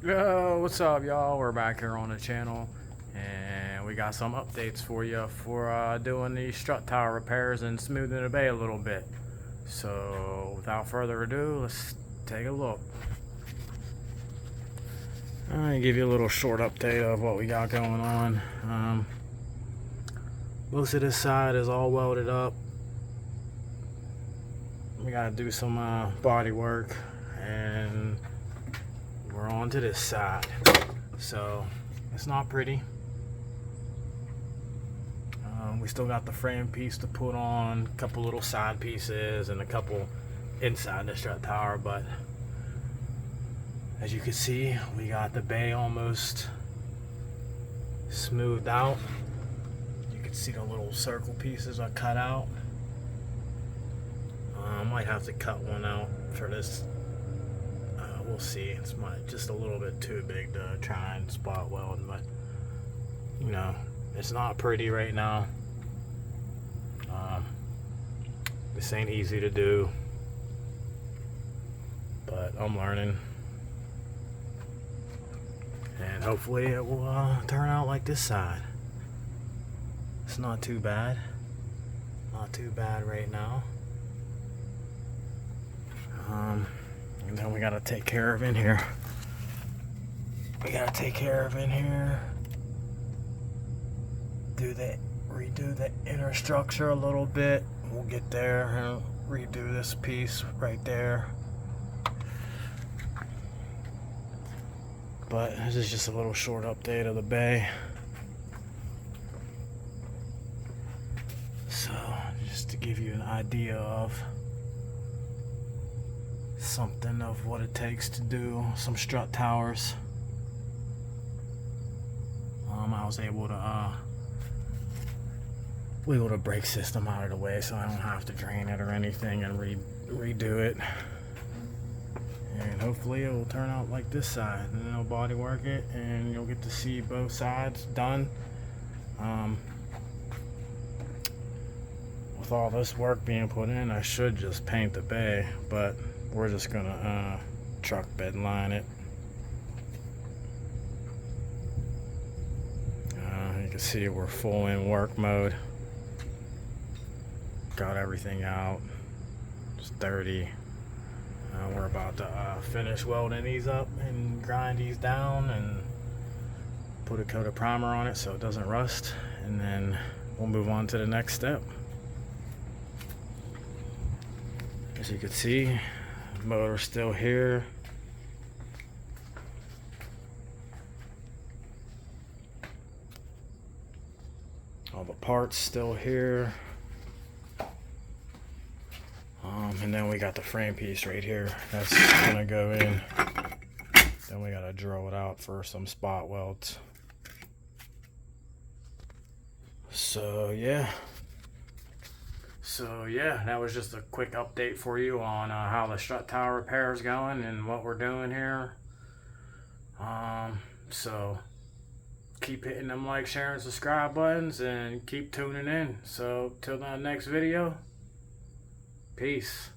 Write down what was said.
Yo, what's up, y'all? We're back here on the channel, and we got some updates for you for doing these strut tower repairs and smoothing the bay a little bit. So, without further ado, let's take a look. I'm gonna give you a little short update of what we got going on. Most of this side is all welded up. We gotta do some body work, and we're on to this side. So it's not pretty. We still got the frame piece to put on, a couple little side pieces and a couple inside the strut tower, but as you can see, we got the bay almost smoothed out. You can see the little circle pieces are cut out. I might have to cut one out for this. We'll see. It's just a little bit too big to try and spot weld, but you know, it's not pretty right now. This ain't easy to do, but I'm learning, and hopefully it will turn out like this side. It's not too bad. Not too bad right now. And then we gotta take care of in here. Redo the inner structure a little bit. We'll get there and redo this piece right there. But this is just a little short update of the bay. So, just to give you an idea of something of what it takes to do some strut towers. I was able to wiggle the brake system out of the way so I don't have to drain it or anything and redo it. And hopefully it will turn out like this side, and then I'll body work it and you'll get to see both sides done. With all this work being put in, I should just paint the bay, but we're just gonna truck bed line it. You can see we're full in work mode. Got everything out. It's dirty. We're about to finish welding these up and grind these down and put a coat of primer on it so it doesn't rust, and then we'll move on to the next step. As you can see, the motor's still here. All the parts still here. And then we got the frame piece right here. That's gonna go in. Then we gotta drill it out for some spot welds. So yeah, that was just a quick update for you on how the strut tower repair is going and what we're doing here. So keep hitting them like, share, and subscribe buttons, and keep tuning in. So till the next video, peace.